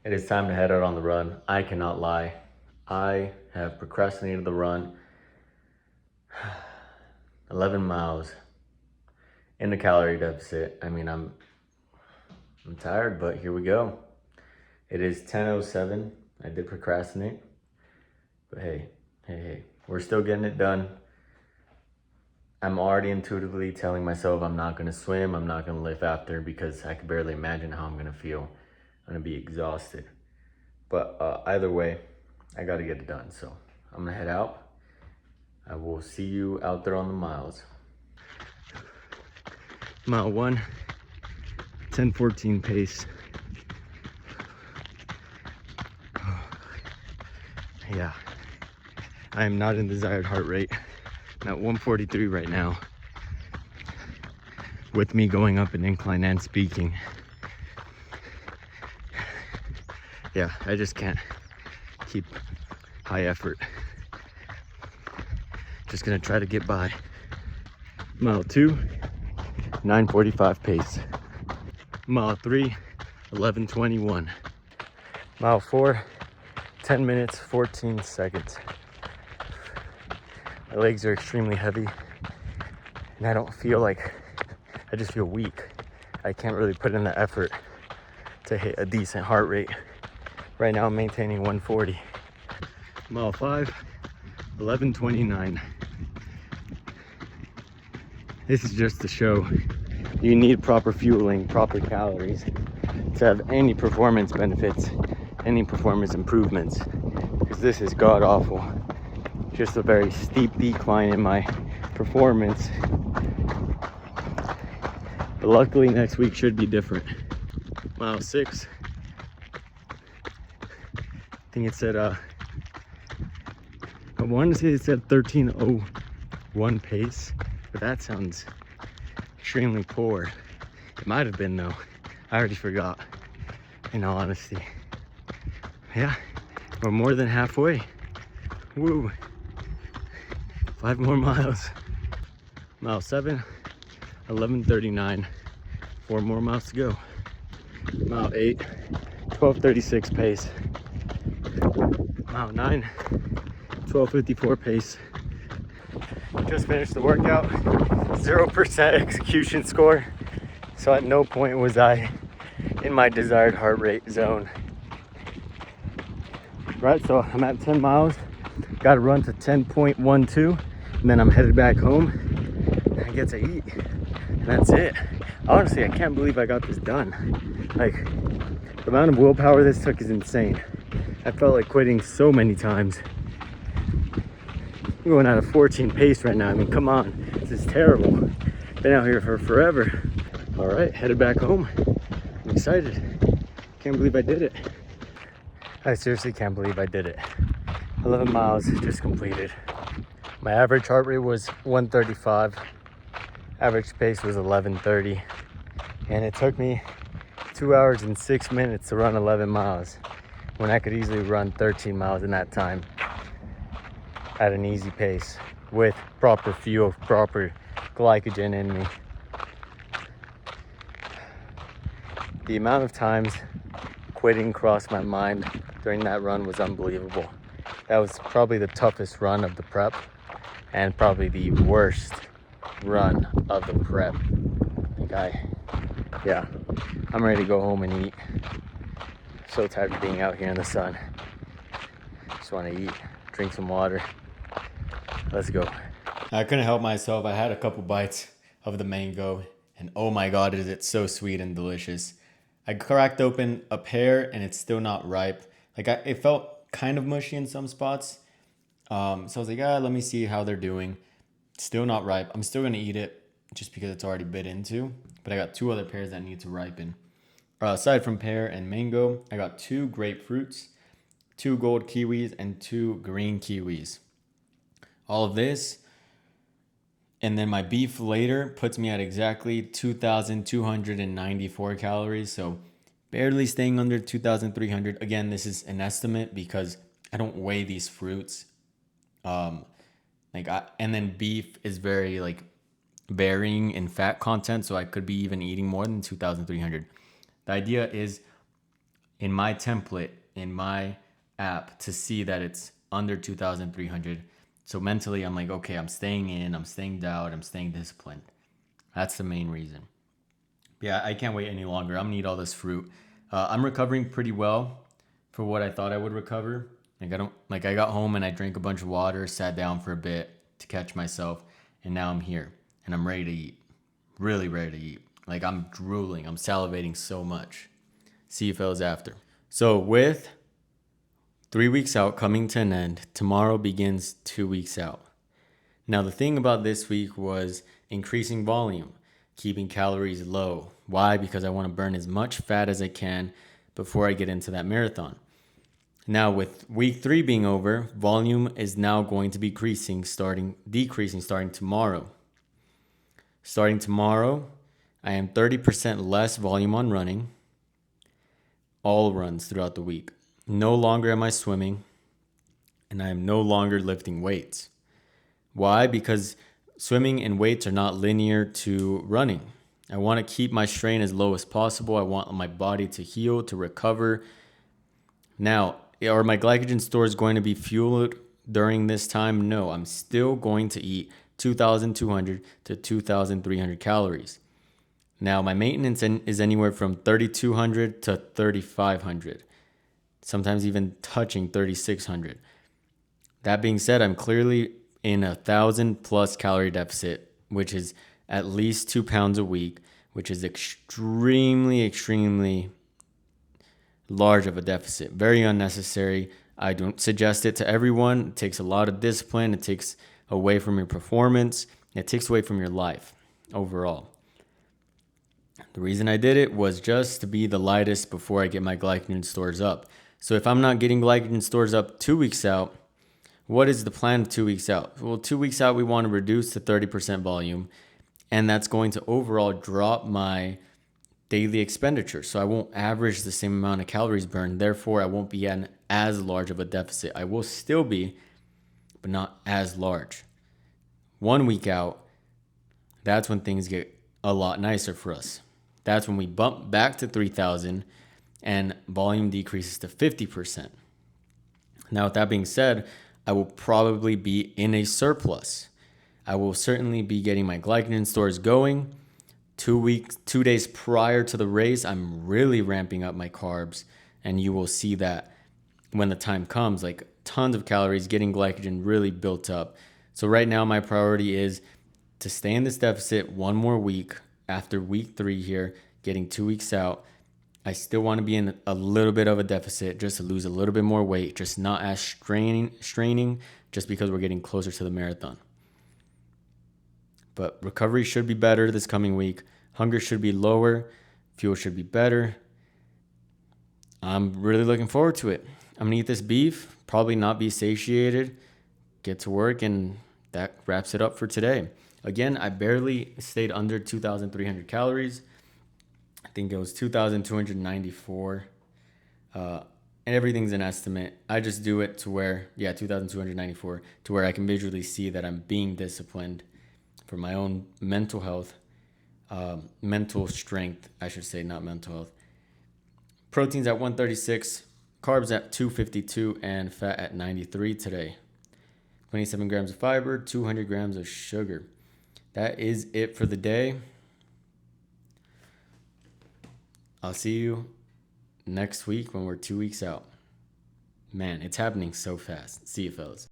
It is time to head out on the run. I cannot lie. I have procrastinated the run. 11 miles in the calorie deficit. I mean, I'm tired, but here we go. It is 10:07. I did procrastinate, but hey, we're still getting it done. I'm already intuitively telling myself I'm not gonna swim, I'm not gonna lift after, because I can barely imagine how I'm gonna feel. I'm gonna be exhausted. But either way, I gotta get it done. So I'm gonna head out. I will see you out there on the miles. Mile 1, 10:14 pace. Yeah, I am not in desired heart rate. I'm at 143 right now, with me going up an incline and speaking. Yeah, I just can't keep high effort. Just gonna try to get by. Mile 2, 9:45 pace. Mile 3, 11:21. Mile 4, 10 minutes, 14 seconds. My legs are extremely heavy, and I don't feel like, I just feel weak. I can't really put in the effort to hit a decent heart rate. Right now I'm maintaining 140. Mile 5, 11:29. This is just to show you need proper fueling, proper calories to have any performance benefits, any performance improvements, because this is god awful. Just a very steep decline in my performance. But luckily next week should be different. Mile 6, I think it said, I wanted to say it said 13:01 pace, but that sounds extremely poor. It might have been though. I already forgot, in all honesty. Yeah, we're more than halfway. Woo. 5 more miles. Mile 7, 11:39. 4 more miles to go. Mile 8, 12:36 pace. Mile 9, 12:54 pace. Just finished the workout. 0% execution score. So at no point was I in my desired heart rate zone. Right, so I'm at 10 miles. Got to run to 10.12, and then I'm headed back home. I get to eat, and that's it. Honestly, I can't believe I got this done. Like, the amount of willpower this took is insane. I felt like quitting so many times. I'm going at a 14 pace right now. I mean, come on, this is terrible. Been out here for forever. All right, headed back home. I'm excited. Can't believe I did it. I seriously can't believe I did it. 11 miles just completed. My average heart rate was 135. Average pace was 11:30. And it took me 2 hours and 6 minutes to run 11 miles when I could easily run 13 miles in that time at an easy pace with proper fuel, proper glycogen in me. The amount of times quitting crossed my mind during that run was unbelievable. That was probably the toughest run of the prep, and probably the worst run of the prep. Yeah, I'm ready to go home and eat. So tired of being out here in the sun. Just want to eat, drink some water. Let's go. I couldn't help myself. I had a couple bites of the mango, and oh my god, is it so sweet and delicious. I cracked open a pear and it's still not ripe. Like, it felt kind of mushy in some spots. So I was like, let me see how they're doing. Still not ripe. I'm still gonna eat it just because it's already bit into. But I got 2 other pears that need to ripen. Aside from pear and mango, I got 2 grapefruits, 2 gold kiwis, and 2 green kiwis. All of this, and then my beef later puts me at exactly 2,294 calories. So barely staying under 2,300. Again, this is an estimate because I don't weigh these fruits. And then beef is very like varying in fat content, so I could be even eating more than 2,300. The idea is in my template, in my app, to see that it's under 2,300. So mentally, I'm like, okay, I'm staying in, I'm staying down, I'm staying disciplined. That's the main reason. Yeah, I can't wait any longer. I'm gonna eat all this fruit. I'm recovering pretty well for what I thought I would recover. I got home and I drank a bunch of water, sat down for a bit to catch myself, and now I'm here and I'm ready to eat. Really ready to eat. Like I'm drooling, I'm salivating so much. See you fellas after. So with 3 weeks out coming to an end, tomorrow begins 2 weeks out. Now the thing about this week was increasing volume, keeping calories low. Why? Because I want to burn as much fat as I can before I get into that marathon. Now with week 3 being over, volume is now going to be decreasing starting tomorrow. Starting tomorrow, I am 30% less volume on running, all runs throughout the week. No longer am I swimming, and I am no longer lifting weights. Why? Because swimming and weights are not linear to running. I want to keep my strain as low as possible. I want my body to heal, to recover. Now, are my glycogen stores going to be fueled during this time? No, I'm still going to eat 2,200 to 2,300 calories. Now, my maintenance is anywhere from 3,200 to 3,500, sometimes even touching 3,600. That being said, I'm clearly in 1,000+ calorie deficit, which is at least 2 pounds a week, which is extremely large of a deficit. Very unnecessary. I don't suggest it to everyone. It takes a lot of discipline. It takes away from your performance. It takes away from your life overall. The reason I did it was just to be the lightest before I get my glycogen stores up. So if I'm not getting glycogen stores up 2 weeks out, what is the plan of 2 weeks out? Well, 2 weeks out, we want to reduce to 30% volume, and that's going to overall drop my daily expenditure. So I won't average the same amount of calories burned. Therefore, I won't be in as large of a deficit. I will still be, but not as large. 1 week out, that's when things get a lot nicer for us. That's when we bump back to 3,000 and volume decreases to 50%. Now, with that being said, I will probably be in a surplus. I will certainly be getting my glycogen stores going. 2 days prior to the race, I'm really ramping up my carbs, and you will see that when the time comes, like tons of calories, getting glycogen really built up. So right now, my priority is to stay in this deficit 1 more week after week 3 here, getting 2 weeks out. I still want to be in a little bit of a deficit just to lose a little bit more weight, just not as straining just because we're getting closer to the marathon. But recovery should be better this coming week. Hunger should be lower. Fuel should be better. I'm really looking forward to it. I'm going to eat this beef, probably not be satiated, get to work, and that wraps it up for today. Again, I barely stayed under 2,300 calories. I think it was 2,294. And everything's an estimate. I just do it to where, 2,294, to where I can visually see that I'm being disciplined for my own mental health, mental strength, I should say, not mental health. Proteins at 136, carbs at 252, and fat at 93 today. 27 grams of fiber, 200 grams of sugar. That is it for the day. I'll see you next week when we're 2 weeks out. Man, it's happening so fast. See you, fellas.